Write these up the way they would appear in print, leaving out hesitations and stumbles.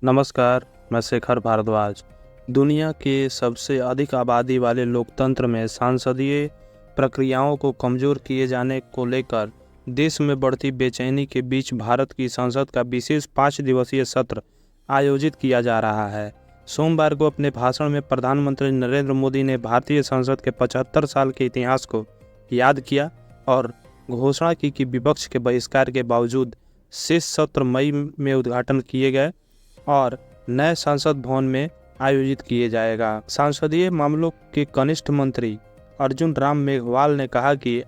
नमस्कार, मैं शेखर भारद्वाज। दुनिया के सबसे अधिक आबादी वाले लोकतंत्र में सांसदीय प्रक्रियाओं को कमज़ोर किए जाने को लेकर देश में बढ़ती बेचैनी के बीच भारत की संसद का विशेष 5 दिवसीय सत्र आयोजित किया जा रहा है। सोमवार को अपने भाषण में प्रधानमंत्री नरेंद्र मोदी ने भारतीय संसद के 75 साल के इतिहास को याद किया और घोषणा की कि विपक्ष के बहिष्कार के बावजूद शेष सत्र मई में उद्घाटन किए गए और नए संसद भवन में आयोजित किए जाएगा। संसदीय मामलों के कनिष्ठ मंत्री अर्जुन राम मेघवाल ने कहा कि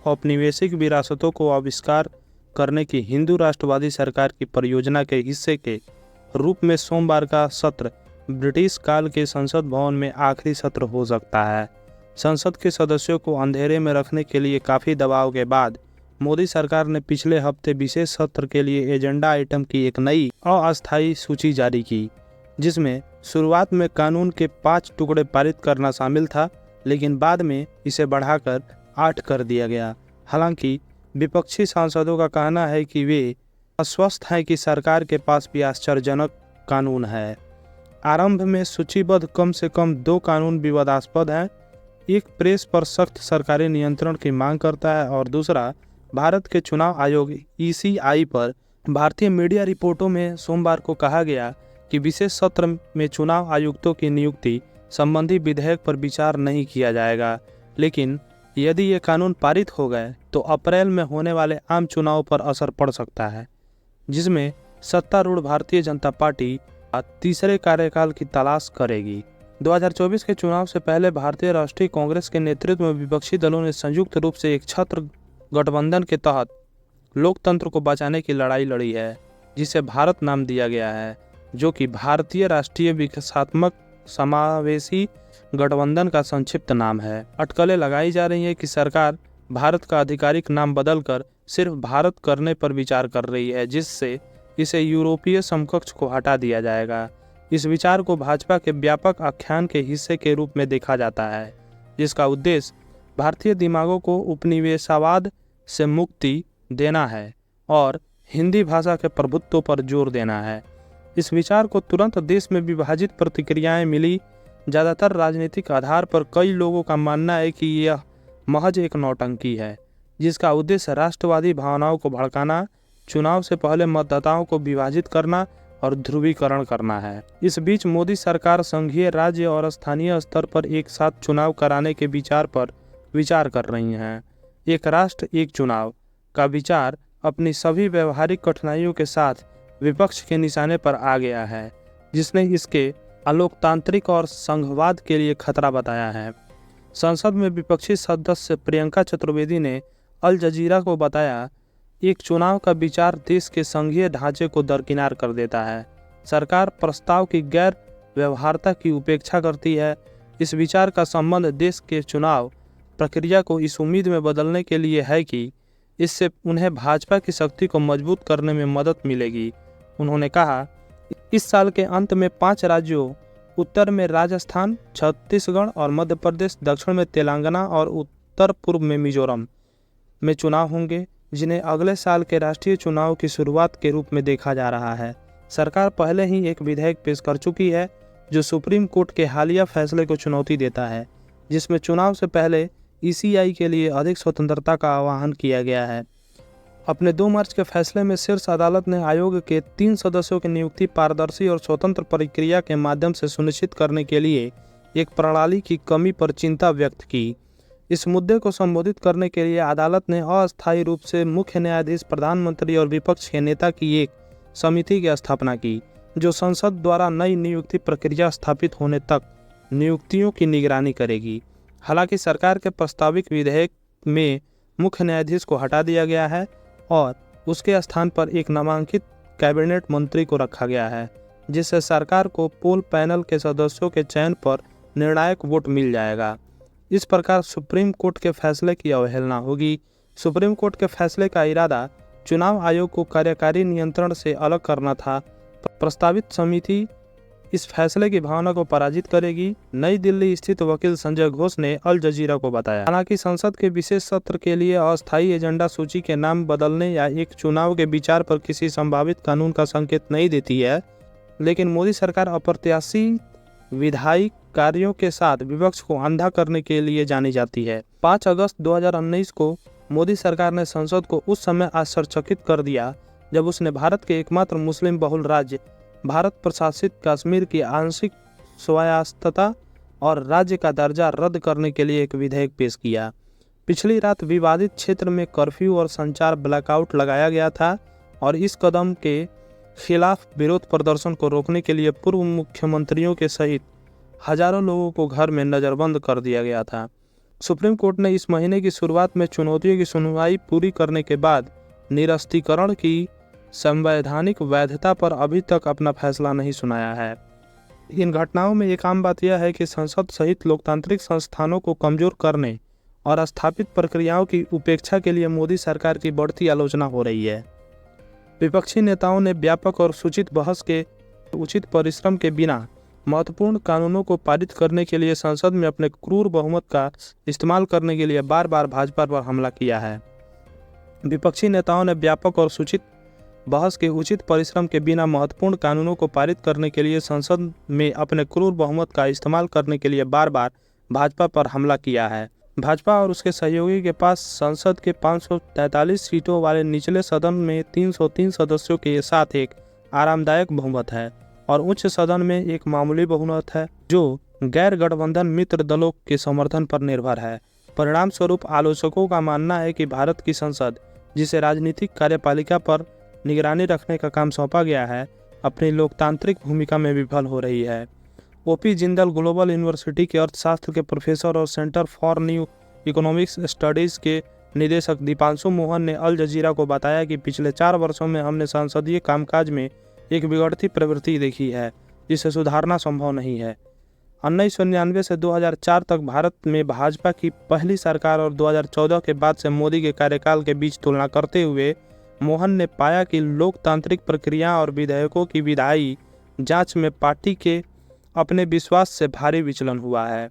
औपनिवेशिक विरासतों को आविष्कार करने की हिंदू राष्ट्रवादी सरकार की परियोजना के हिस्से के रूप में सोमवार का सत्र ब्रिटिश काल के संसद भवन में आखिरी सत्र हो सकता है। संसद के सदस्यों को अंधेरे में रखने के लिए काफ़ी दबाव के बाद मोदी सरकार ने पिछले हफ्ते विशेष सत्र के लिए एजेंडा आइटम की एक नई अस्थायी सूची जारी की, जिसमें शुरुआत में कानून के 5 टुकड़े पारित करना शामिल था, लेकिन बाद में इसे बढ़ाकर 8 कर दिया गया। हालांकि विपक्षी सांसदों का कहना है कि वे आश्वस्त हैं कि सरकार के पास भी आश्चर्यजनक कानून है। आरंभ में सूचीबद्ध कम से कम 2 कानून विवादास्पद हैं। एक प्रेस पर सख्त सरकारी नियंत्रण की मांग करता है और दूसरा भारत के चुनाव आयोग (ECI) पर भारतीय मीडिया रिपोर्टों में सोमवार को कहा गया कि विशेष सत्र में चुनाव आयुक्तों की नियुक्ति संबंधी विधेयक पर विचार नहीं किया जाएगा, लेकिन यदि ये कानून पारित हो गए तो अप्रैल में होने वाले आम चुनाव पर असर पड़ सकता है, जिसमें सत्तारूढ़ भारतीय जनता पार्टी तीसरे कार्यकाल की तलाश करेगी। 2024 के चुनाव से पहले भारतीय राष्ट्रीय कांग्रेस के नेतृत्व में विपक्षी दलों ने संयुक्त रूप से एक छत्र गठबंधन के तहत लोकतंत्र को बचाने की लड़ाई लड़ी है, जिसे भारत नाम दिया गया है, जो कि भारतीय राष्ट्रीय विकासात्मक समावेशी गठबंधन का संक्षिप्त नाम है। अटकलें लगाई जा रही है कि सरकार भारत का आधिकारिक नाम बदलकर सिर्फ भारत करने पर विचार कर रही है, जिससे इसे यूरोपीय समकक्ष को हटा दिया जाएगा। इस विचार को भाजपा के व्यापक आख्यान के हिस्से के रूप में देखा जाता है, जिसका उद्देश्य भारतीय दिमागों को उपनिवेशवाद से मुक्ति देना है और हिंदी भाषा के प्रभुत्व पर जोर देना है। इस विचार को तुरंत देश में विभाजित प्रतिक्रियाएं मिली। ज़्यादातर राजनीतिक आधार पर कई लोगों का मानना है कि यह महज एक नौटंकी है, जिसका उद्देश्य राष्ट्रवादी भावनाओं को भड़काना, चुनाव से पहले मतदाताओं को विभाजित करना और ध्रुवीकरण करना है। इस बीच मोदी सरकार संघीय, राज्य और स्थानीय स्तर पर एक साथ चुनाव कराने के विचार पर विचार कर रही हैं। एक राष्ट्र एक चुनाव का विचार अपनी सभी व्यवहारिक कठिनाइयों के साथ विपक्ष के निशाने पर आ गया है, जिसने इसके अलोकतांत्रिक और संघवाद के लिए खतरा बताया है। संसद में विपक्षी सदस्य प्रियंका चतुर्वेदी ने अल जजीरा को बताया, एक चुनाव का विचार देश के संघीय ढांचे को दरकिनार कर देता है। सरकार प्रस्ताव की गैर व्यवहार्यता की उपेक्षा करती है। इस विचार का संबंध देश के चुनाव प्रक्रिया को इस उम्मीद में बदलने के लिए है कि इससे उन्हें भाजपा की शक्ति को मजबूत करने में मदद मिलेगी। उन्होंने कहा, इस साल के अंत में 5 राज्यों उत्तर में राजस्थान, छत्तीसगढ़ और मध्य प्रदेश, दक्षिण में तेलंगाना और उत्तर पूर्व में मिजोरम में चुनाव होंगे, जिन्हें अगले साल के राष्ट्रीय चुनाव की शुरुआत के रूप में देखा जा रहा है। सरकार पहले ही एक विधेयक पेश कर चुकी है जो सुप्रीम कोर्ट के हालिया फैसले को चुनौती देता है, जिसमें चुनाव से पहले ECI के लिए अधिक स्वतंत्रता का आह्वान किया गया है। अपने 2 मार्च के फैसले में शीर्ष अदालत ने आयोग के 3 सदस्यों की नियुक्ति पारदर्शी और स्वतंत्र प्रक्रिया के माध्यम से सुनिश्चित करने के लिए एक प्रणाली की कमी पर चिंता व्यक्त की। इस मुद्दे को संबोधित करने के लिए अदालत ने अस्थायी रूप से मुख्य न्यायाधीश, प्रधानमंत्री और विपक्ष के नेता की एक समिति की स्थापना की, जो संसद द्वारा नई नियुक्ति प्रक्रिया स्थापित होने तक नियुक्तियों की निगरानी करेगी। हालांकि सरकार के प्रस्तावित विधेयक में मुख्य न्यायाधीश को हटा दिया गया है और उसके स्थान पर एक नामांकित कैबिनेट मंत्री को रखा गया है, जिससे सरकार को पोल पैनल के सदस्यों के चयन पर निर्णायक वोट मिल जाएगा। इस प्रकार सुप्रीम कोर्ट के फैसले की अवहेलना होगी। सुप्रीम कोर्ट के फैसले का इरादा चुनाव आयोग को कार्यकारी नियंत्रण से अलग करना था। प्रस्तावित समिति इस फैसले की भावना को पराजित करेगी, नई दिल्ली स्थित वकील संजय घोष ने अल जजीरा को बताया। हालांकि संसद के विशेष सत्र के लिए अस्थायी एजेंडा सूची के नाम बदलने या एक चुनाव के विचार पर किसी संभावित कानून का संकेत नहीं देती है, लेकिन मोदी सरकार अप्रत्याशित विधायी कार्यों के साथ विपक्ष को अंधा करने के लिए जानी जाती है। 5 अगस्त 2019 को मोदी सरकार ने संसद को उस समय आश्चर्यचकित कर दिया जब उसने भारत के एकमात्र मुस्लिम बहुल राज्य भारत प्रशासित कश्मीर की आंशिक स्वायत्तता और राज्य का दर्जा रद्द करने के लिए एक विधेयक पेश किया। पिछली रात विवादित क्षेत्र में कर्फ्यू और संचार ब्लैकआउट लगाया गया था और इस कदम के खिलाफ विरोध प्रदर्शन को रोकने के लिए पूर्व मुख्यमंत्रियों के सहित हजारों लोगों को घर में नज़रबंद कर दिया गया था। सुप्रीम कोर्ट ने इस महीने की शुरुआत में चुनौतियों की सुनवाई पूरी करने के बाद निरस्तीकरण की संवैधानिक वैधता पर अभी तक अपना फैसला नहीं सुनाया है। इन घटनाओं में एक आम बात यह है कि संसद सहित लोकतांत्रिक संस्थानों को कमजोर करने और स्थापित प्रक्रियाओं की उपेक्षा के लिए मोदी सरकार की बढ़ती आलोचना हो रही है। विपक्षी नेताओं ने व्यापक और सूचित बहस के उचित परिश्रम के बिना महत्वपूर्ण कानूनों को पारित करने के लिए संसद में अपने क्रूर बहुमत का इस्तेमाल करने के लिए बार बार भाजपा पर हमला किया है। विपक्षी नेताओं ने व्यापक और सूचित बहस के उचित परिश्रम के बिना महत्वपूर्ण कानूनों को पारित करने के लिए संसद में अपने क्रूर बहुमत का इस्तेमाल करने के लिए बार बार भाजपा पर हमला किया है। भाजपा और उसके सहयोगी के पास संसद के 543 सीटों वाले निचले सदन में 303 सदस्यों के साथ एक आरामदायक बहुमत है और उच्च सदन में एक मामूली बहुमत है जो गैर गठबंधन मित्र दलों के समर्थन पर निर्भर है। परिणाम स्वरूप आलोचकों का मानना है कि भारत की संसद, जिसे राजनीतिक कार्यपालिका पर निगरानी रखने का काम सौंपा गया है, अपनी लोकतांत्रिक भूमिका में विफल हो रही है। ओपी जिंदल ग्लोबल यूनिवर्सिटी के अर्थशास्त्र के प्रोफेसर और centre for new economics studies के निदेशक दीपांशु मोहन ने अल जजीरा को बताया कि पिछले 4 वर्षों में हमने संसदीय कामकाज में एक बिगड़ती प्रवृत्ति देखी है जिसे सुधारना संभव नहीं है। 1999 से 2004 तक भारत में भाजपा की पहली सरकार और 2014 के बाद से मोदी के कार्यकाल के बीच तुलना करते हुए मोहन ने पाया कि लोकतांत्रिक प्रक्रिया और विधेयकों की विधायी जांच में पार्टी के अपने विश्वास से भारी विचलन हुआ है।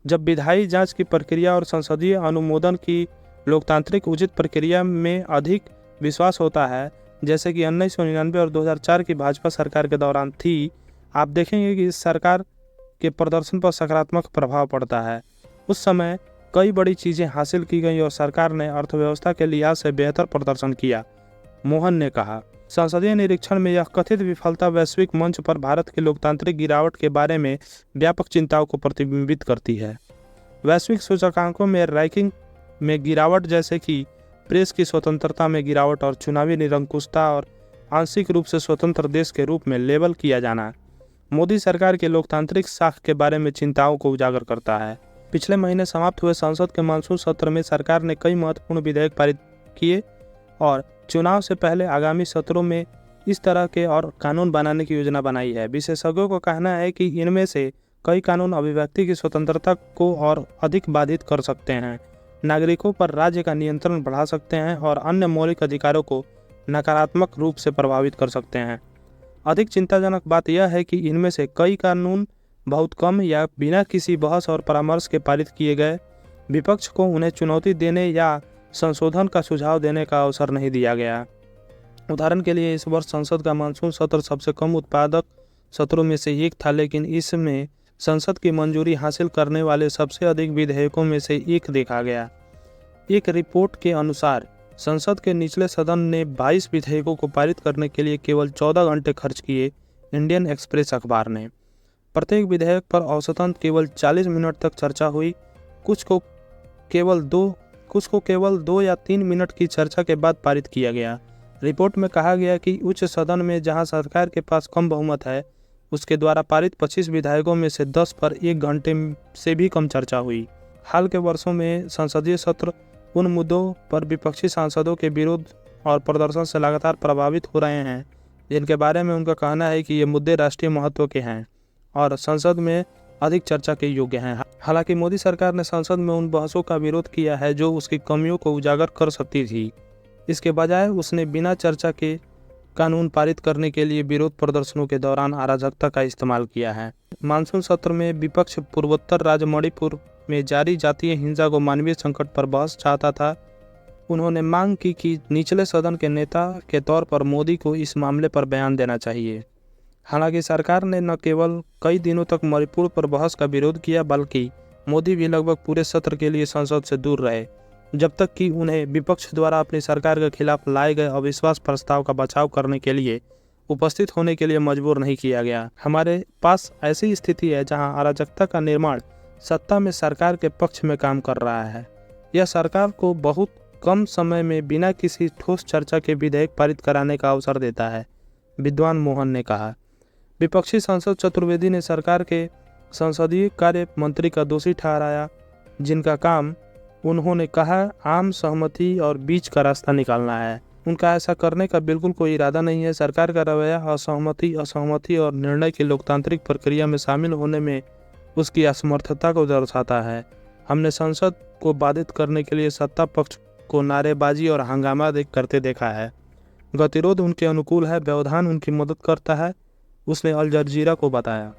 जब विधायी जांच की प्रक्रिया और संसदीय अनुमोदन की लोकतांत्रिक उचित प्रक्रिया में अधिक विश्वास होता है, जैसे कि 1999 और 2004 की भाजपा सरकार के दौरान थी, आप देखेंगे कि इस सरकार के प्रदर्शन पर सकारात्मक प्रभाव पड़ता है। उस समय कई बड़ी चीज़ें हासिल की गई और सरकार ने अर्थव्यवस्था के लिहाज से बेहतर प्रदर्शन किया, मोहन ने कहा। संसदीय निरीक्षण में यह कथित विफलता वैश्विक मंच पर भारत की लोकतांत्रिक गिरावट के बारे में व्यापक चिंताओं को प्रतिबिंबित करती है। वैश्विक सूचकांकों में रैंकिंग में गिरावट, जैसे कि प्रेस की स्वतंत्रता में गिरावट और चुनावी निरंकुशता और आंशिक रूप से स्वतंत्र देश के रूप में लेबल किया जाना, मोदी सरकार के लोकतांत्रिक साख के बारे में चिंताओं को उजागर करता है। पिछले महीने समाप्त हुए संसद के मानसून सत्र में सरकार ने कई महत्वपूर्ण विधेयक पारित किए और चुनाव से पहले आगामी सत्रों में इस तरह के और कानून बनाने की योजना बनाई है। विशेषज्ञों का कहना है कि इनमें से कई कानून अभिव्यक्ति की स्वतंत्रता को और अधिक बाधित कर सकते हैं, नागरिकों पर राज्य का नियंत्रण बढ़ा सकते हैं और अन्य मौलिक अधिकारों को नकारात्मक रूप से प्रभावित कर सकते हैं। अधिक चिंताजनक बात यह है कि इनमें से कई कानून बहुत कम या बिना किसी बहस और परामर्श के पारित किए गए। विपक्ष को उन्हें चुनौती देने या संशोधन का सुझाव देने का अवसर नहीं दिया गया। उदाहरण के लिए इस वर्ष संसद का मानसून सत्र सबसे कम उत्पादक सत्रों में से एक था, लेकिन इसमें संसद की मंजूरी हासिल करने वाले सबसे अधिक विधेयकों में से एक देखा गया। एक रिपोर्ट के अनुसार संसद के निचले सदन ने 22 विधेयकों को पारित करने के लिए केवल 14 घंटे खर्च किए। इंडियन एक्सप्रेस अखबार ने प्रत्येक विधेयक पर औसतन केवल 40 मिनट तक चर्चा हुई। कुछ को केवल 2 या 3 मिनट की चर्चा के बाद पारित किया गया। रिपोर्ट में कहा गया कि उच्च सदन में जहां सरकार के पास कम बहुमत है, उसके द्वारा पारित 25 विधेयकों में से 10 पर 1 घंटे से भी कम चर्चा हुई। हाल के वर्षों में संसदीय सत्र उन मुद्दों पर विपक्षी सांसदों के विरोध और प्रदर्शन से लगातार प्रभावित हो रहे हैं जिनके बारे में उनका कहना है कि ये मुद्दे राष्ट्रीय महत्व के हैं और संसद में अधिक चर्चा के योग्य हैं। हालांकि मोदी सरकार ने संसद में उन बहसों का विरोध किया है जो उसकी कमियों को उजागर कर सकती थी। इसके बजाय उसने बिना चर्चा के कानून पारित करने के लिए विरोध प्रदर्शनों के दौरान अराजकता का इस्तेमाल किया है। मानसून सत्र में विपक्ष पूर्वोत्तर राज्य मणिपुर में जारी जातीय हिंसा को मानवीय संकट पर बहस चाहता था। उन्होंने मांग की कि निचले सदन के नेता के तौर पर मोदी को इस मामले पर बयान देना चाहिए। हालांकि सरकार ने न केवल कई दिनों तक मणिपुर पर बहस का विरोध किया, बल्कि मोदी भी लगभग पूरे सत्र के लिए संसद से दूर रहे, जब तक कि उन्हें विपक्ष द्वारा अपनी सरकार के खिलाफ लाए गए अविश्वास प्रस्ताव का बचाव करने के लिए उपस्थित होने के लिए मजबूर नहीं किया गया। हमारे पास ऐसी स्थिति है जहां अराजकता का निर्माण सत्ता में सरकार के पक्ष में काम कर रहा है। यह सरकार को बहुत कम समय में बिना किसी ठोस चर्चा के विधेयक पारित कराने का अवसर देता है, विद्वान मोहन ने कहा। विपक्षी सांसद चतुर्वेदी ने सरकार के संसदीय कार्य मंत्री का दोषी ठहराया, जिनका काम उन्होंने कहा आम सहमति और बीच का रास्ता निकालना है। उनका ऐसा करने का बिल्कुल कोई इरादा नहीं है। सरकार का रवैया असहमति और निर्णय की लोकतांत्रिक प्रक्रिया में शामिल होने में उसकी असमर्थता को दर्शाता है। हमने संसद को बाधित करने के लिए सत्ता पक्ष को नारेबाजी और हंगामा करते देखा है। गतिरोध उनके अनुकूल है, व्यवधान उनकी मदद करता है, उसने अल जजीरा को बताया।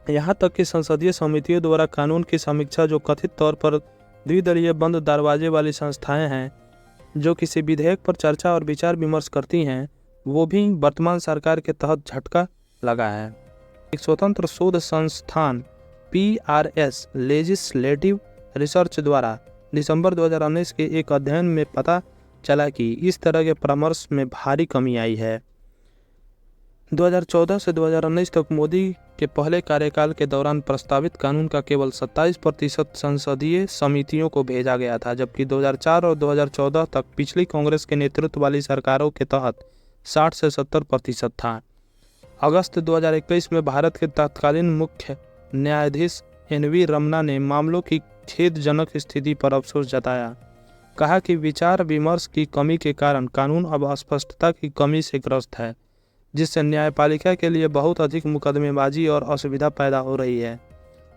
यहाँ तक कि संसदीय समितियों द्वारा कानून की समीक्षा, जो कथित तौर पर द्विदलीय बंद दरवाजे वाली संस्थाएं हैं, जो किसी विधेयक पर चर्चा और विचार विमर्श करती हैं, वो भी वर्तमान सरकार के तहत झटका लगा है। एक स्वतंत्र शोध संस्थान PRS लेजिस्लेटिव रिसर्च द्वारा दिसंबर 2019 के एक अध्ययन में पता चला कि इस तरह के परामर्श में भारी कमी आई है। 2014 से 2019 तक मोदी के पहले कार्यकाल के दौरान प्रस्तावित कानून का केवल 27% संसदीय समितियों को भेजा गया था, जबकि 2004 और 2014 तक पिछली कांग्रेस के नेतृत्व वाली सरकारों के तहत 60 से 70% था। अगस्त 2021 में भारत के तत्कालीन मुख्य न्यायाधीश NV रमना ने मामलों की खेदजनक स्थिति पर अफसोस जताया। कहा कि विचार विमर्श की कमी के कारण कानून अब अस्पष्टता की कमी से ग्रस्त है, जिससे न्यायपालिका के लिए बहुत अधिक मुकदमेबाजी और असुविधा पैदा हो रही है।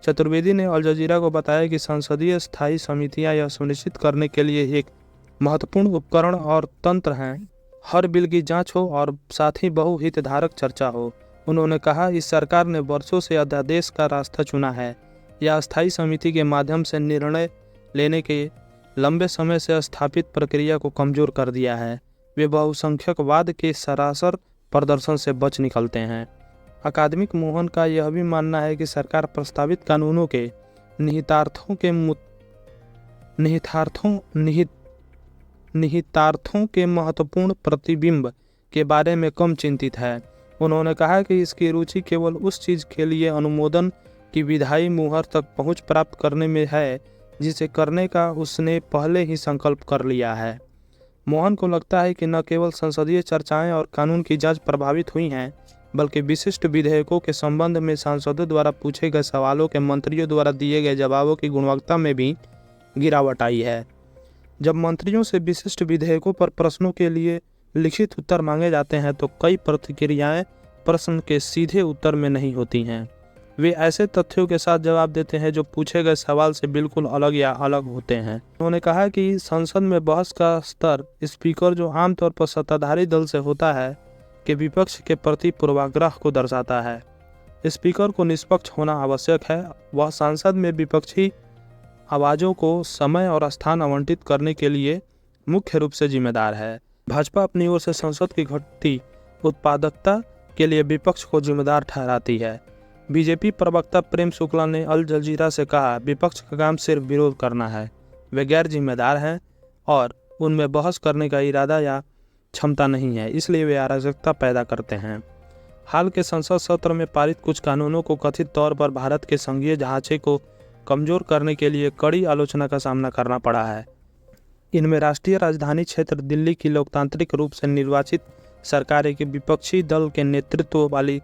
चतुर्वेदी ने अल जजीरा को बताया कि संसदीय स्थायी समितियां यह सुनिश्चित करने के लिए एक महत्वपूर्ण उपकरण और तंत्र हैं, हर बिल की जांच हो और साथ ही बहुहितधारक चर्चा हो। उन्होंने कहा, इस सरकार ने वर्षों से अध्यादेश का रास्ता चुना है या अस्थायी समिति के माध्यम से निर्णय लेने के लंबे समय से स्थापित प्रक्रिया को कमजोर कर दिया है। वे बहुसंख्यकवाद के सरासर प्रदर्शन से बच निकलते हैं। अकादमिक मोहन का यह भी मानना है कि सरकार प्रस्तावित कानूनों के निहितार्थों के महत्वपूर्ण प्रतिबिंब के बारे में कम चिंतित है। उन्होंने कहा कि इसकी रुचि केवल उस चीज़ के लिए अनुमोदन की विधायी मुहर तक पहुंच प्राप्त करने में है जिसे करने का उसने पहले ही संकल्प कर लिया है। मोहन को लगता है कि न केवल संसदीय चर्चाएं और कानून की जांच प्रभावित हुई हैं, बल्कि विशिष्ट विधेयकों के संबंध में सांसदों द्वारा पूछे गए सवालों के मंत्रियों द्वारा दिए गए जवाबों की गुणवत्ता में भी गिरावट आई है। जब मंत्रियों से विशिष्ट विधेयकों पर प्रश्नों के लिए लिखित उत्तर मांगे जाते हैं तो कई प्रतिक्रियाएं प्रश्न के सीधे उत्तर में नहीं होती हैं। वे ऐसे तथ्यों के साथ जवाब देते हैं जो पूछे गए सवाल से बिल्कुल अलग या अलग होते हैं। उन्होंने कहा कि संसद में बहस का स्तर स्पीकर, जो आमतौर पर सत्ताधारी दल से होता है, के विपक्ष के प्रति पूर्वाग्रह को दर्शाता है। स्पीकर को निष्पक्ष होना आवश्यक है। वह संसद में विपक्षी आवाज़ों को समय और स्थान आवंटित करने के लिए मुख्य रूप से जिम्मेदार है। भाजपा अपनी ओर से संसद की घटती उत्पादकता के लिए विपक्ष को जिम्मेदार ठहराती है। बीजेपी प्रवक्ता प्रेम शुक्ला ने अल जजीरा से कहा, विपक्ष का काम सिर्फ विरोध करना है। वे गैर जिम्मेदार हैं और उनमें बहस करने का इरादा या क्षमता नहीं है, इसलिए वे अराजकता पैदा करते हैं। हाल के संसद सत्र में पारित कुछ कानूनों को कथित तौर पर भारत के संघीय ढांचे को कमजोर करने के लिए कड़ी आलोचना का सामना करना पड़ा है। इनमें राष्ट्रीय राजधानी क्षेत्र दिल्ली की लोकतांत्रिक रूप से निर्वाचित सरकार के विपक्षी दल के नेतृत्व वाली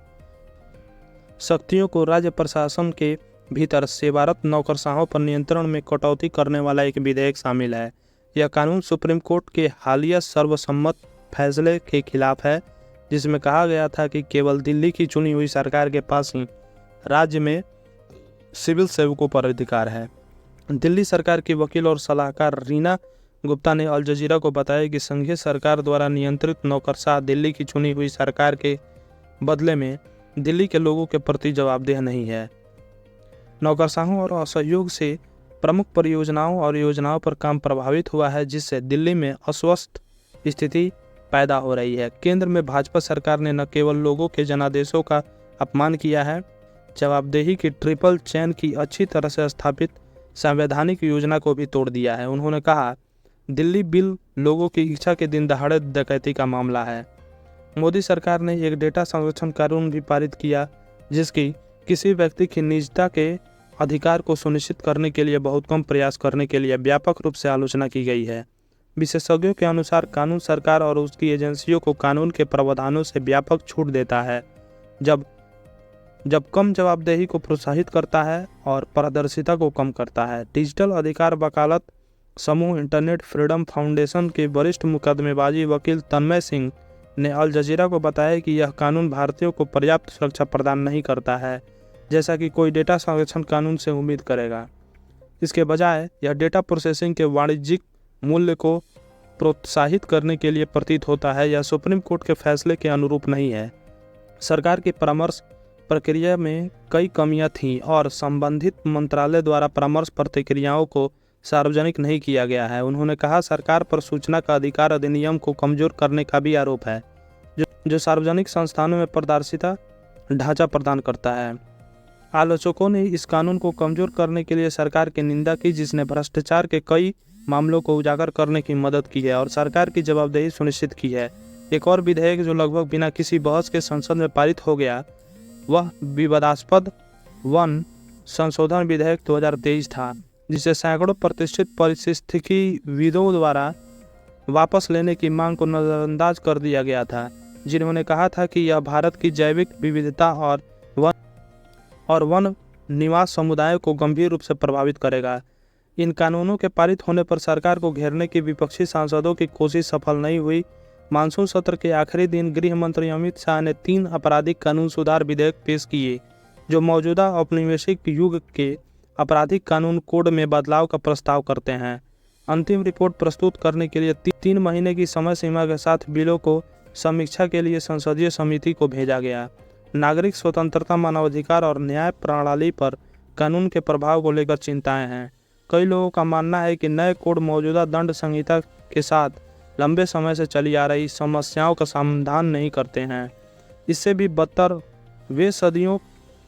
शक्तियों को राज्य प्रशासन के भीतर सेवारत नौकरशाहों पर नियंत्रण में कटौती करने वाला एक विधेयक शामिल है। यह कानून सुप्रीम कोर्ट के हालिया सर्वसम्मत फैसले के खिलाफ है, जिसमें कहा गया था कि केवल दिल्ली की चुनी हुई सरकार के पास ही राज्य में सिविल सेवकों पर अधिकार है। दिल्ली सरकार की वकील और सलाहकार रीना गुप्ता ने अल जजीरा को बताया कि संघीय सरकार द्वारा नियंत्रित नौकरशाह दिल्ली की चुनी हुई सरकार के बदले में दिल्ली के लोगों के प्रति जवाबदेह नहीं है। नौकरशाहों और असहयोग से प्रमुख परियोजनाओं और योजनाओं पर काम प्रभावित हुआ है, जिससे दिल्ली में अस्वस्थ स्थिति पैदा हो रही है। केंद्र में भाजपा सरकार ने न केवल लोगों के जनादेशों का अपमान किया है, जवाबदेही की ट्रिपल चेन की अच्छी तरह से स्थापित संवैधानिक योजना को भी तोड़ दिया है। उन्होंने कहा, दिल्ली बिल लोगों की इच्छा के दिन दहाड़े डकैती का मामला है। मोदी सरकार ने एक डेटा संरक्षण कानून भी पारित किया, जिसकी किसी व्यक्ति की निजता के अधिकार को सुनिश्चित करने के लिए बहुत कम प्रयास करने के लिए व्यापक रूप से आलोचना की गई है। विशेषज्ञों के अनुसार कानून सरकार और उसकी एजेंसियों को कानून के प्रावधानों से व्यापक छूट देता है, जब कम जवाबदेही को प्रोत्साहित करता है और पारदर्शिता को कम करता है। डिजिटल अधिकार वकालत समूह इंटरनेट फ्रीडम फाउंडेशन के वरिष्ठ मुकदमेबाजी वकील तन्मय सिंह ने अल जजीरा को बताया कि यह कानून भारतीयों को पर्याप्त सुरक्षा प्रदान नहीं करता है, जैसा कि कोई डेटा संरक्षण कानून से उम्मीद करेगा। इसके बजाय यह डेटा प्रोसेसिंग के वाणिज्यिक मूल्य को प्रोत्साहित करने के लिए प्रतीत होता है। यह सुप्रीम कोर्ट के फैसले के अनुरूप नहीं है। सरकार की परामर्श प्रक्रिया में कई कमियां थीं और संबंधित मंत्रालय द्वारा परामर्श प्रतिक्रियाओं को सार्वजनिक नहीं किया गया है। उन्होंने कहा, सरकार पर सूचना का अधिकार अधिनियम को कमजोर करने का भी आरोप है, जो सार्वजनिक संस्थानों में पारदर्शिता ढांचा प्रदान करता है। आलोचकों ने इस कानून को कमजोर करने के लिए सरकार की निंदा की, जिसने भ्रष्टाचार के कई मामलों को उजागर करने की मदद की है और सरकार की जवाबदेही सुनिश्चित की है। एक और विधेयक जो लगभग बिना किसी बहस के संसद में पारित हो गया, वह विवादास्पद वन संशोधन विधेयक 2023 था, जिसे सैकड़ों प्रतिष्ठित पारिस्थितिकीविदों द्वारा वापस लेने की मांग को नजरअंदाज कर दिया गया था, जिन्होंने कहा था कि यह भारत की जैविक विविधता और वन निवास समुदायों को गंभीर रूप से प्रभावित करेगा। इन कानूनों के पारित होने पर सरकार को घेरने की विपक्षी सांसदों की कोशिश सफल नहीं हुई। मानसून सत्र के आखिरी दिन गृह मंत्री अमित शाह ने 3 आपराधिक कानून सुधार विधेयक पेश किए, जो मौजूदा औपनिवेशिक युग के आपराधिक कानून कोड में बदलाव का प्रस्ताव करते हैं। अंतिम रिपोर्ट प्रस्तुत करने के लिए 3 महीने की समय सीमा के साथ बिलों को समीक्षा के लिए संसदीय समिति को भेजा गया। नागरिक स्वतंत्रता, मानवाधिकार और न्याय प्रणाली पर कानून के प्रभाव को लेकर चिंताएं हैं। कई लोगों का मानना है कि नए कोड मौजूदा दंड संहिता के साथ लंबे समय से चली आ रही समस्याओं का समाधान नहीं करते हैं। इससे भी बदतर, वे सदियों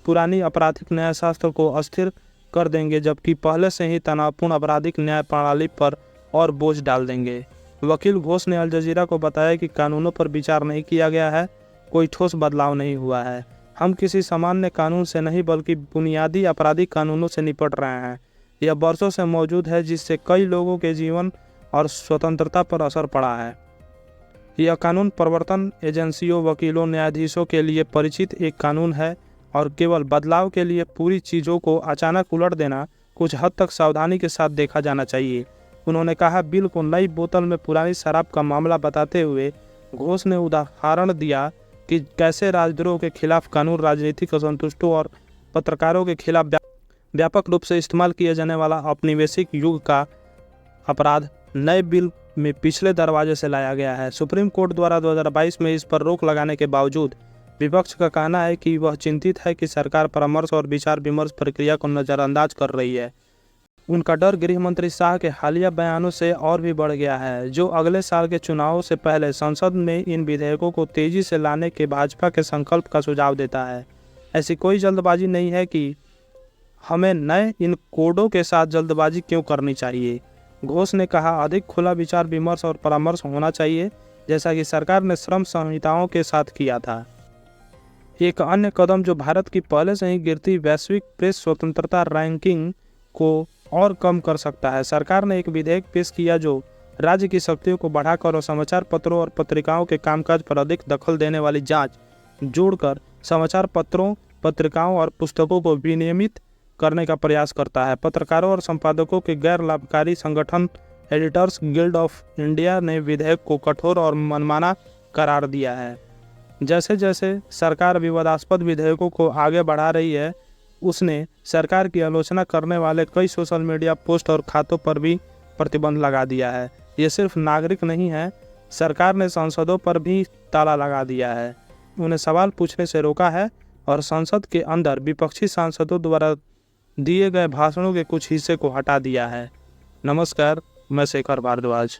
पुरानी आपराधिक न्यायशास्त्र को अस्थिर कर देंगे, जबकि पहले से ही तनावपूर्ण आपराधिक न्याय प्रणाली पर और बोझ डाल देंगे। वकील घोष ने अल जजीरा को बताया कि कानूनों पर विचार नहीं किया गया है, कोई ठोस बदलाव नहीं हुआ है। हम किसी सामान्य कानून से नहीं बल्कि बुनियादी आपराधिक कानूनों से निपट रहे हैं। यह वर्षों से मौजूद है, जिससे कई लोगों के जीवन और स्वतंत्रता पर असर पड़ा है। यह कानून प्रवर्तन एजेंसियों, वकीलों, न्यायाधीशों के लिए परिचित एक कानून है और केवल बदलाव के लिए पूरी चीज़ों को अचानक उलट देना कुछ हद तक सावधानी के साथ देखा जाना चाहिए। उन्होंने कहा, बिल को नई बोतल में पुरानी शराब का मामला बताते हुए घोष ने उदाहरण दिया कि कैसे राजद्रोह के खिलाफ कानून राजनीतिक असंतुष्टों और पत्रकारों के खिलाफ व्यापक रूप से इस्तेमाल किए जाने वाला औपनिवेशिक युग का अपराध नए बिल में पिछले दरवाजे से लाया गया है। सुप्रीम कोर्ट द्वारा 2022 में इस पर रोक लगाने के बावजूद विपक्ष का कहना है कि वह चिंतित है कि सरकार परामर्श और विचार विमर्श प्रक्रिया को नज़रअंदाज कर रही है। उनका डर गृह मंत्री शाह के हालिया बयानों से और भी बढ़ गया है, जो अगले साल के चुनावों से पहले संसद में इन विधेयकों को तेजी से लाने के भाजपा के संकल्प का सुझाव देता है। ऐसी कोई जल्दबाजी नहीं है कि हमें नए इन कोडों के साथ जल्दबाजी क्यों करनी चाहिए। घोष ने कहा, अधिक खुला विचार विमर्श और परामर्श होना चाहिए, जैसा कि सरकार ने श्रम संहिताओं के साथ किया था। एक अन्य कदम जो भारत की पहले से ही गिरती वैश्विक प्रेस स्वतंत्रता रैंकिंग को और कम कर सकता है। सरकार ने एक विधेयक पेश किया जो राज्य की शक्तियों को बढ़ाकर और समाचार पत्रों और पत्रिकाओं के कामकाज पर अधिक दखल देने वाली जांच जोड़कर समाचार पत्रों, पत्रिकाओं और पुस्तकों को विनियमित करने का प्रयास करता है। पत्रकारों और संपादकों के गैर लाभकारी संगठन एडिटर्स गिल्ड ऑफ इंडिया ने विधेयक को कठोर और मनमाना करार दिया है। जैसे जैसे सरकार विवादास्पद विधेयकों को आगे बढ़ा रही है, उसने सरकार की आलोचना करने वाले कई सोशल मीडिया पोस्ट और खातों पर भी प्रतिबंध लगा दिया है। ये सिर्फ नागरिक नहीं है, सरकार ने सांसदों पर भी ताला लगा दिया है, उन्हें सवाल पूछने से रोका है और संसद के अंदर विपक्षी सांसदों द्वारा दिए गए भाषणों के कुछ हिस्से को हटा दिया है। नमस्कार, मैं शेखर भारद्वाज।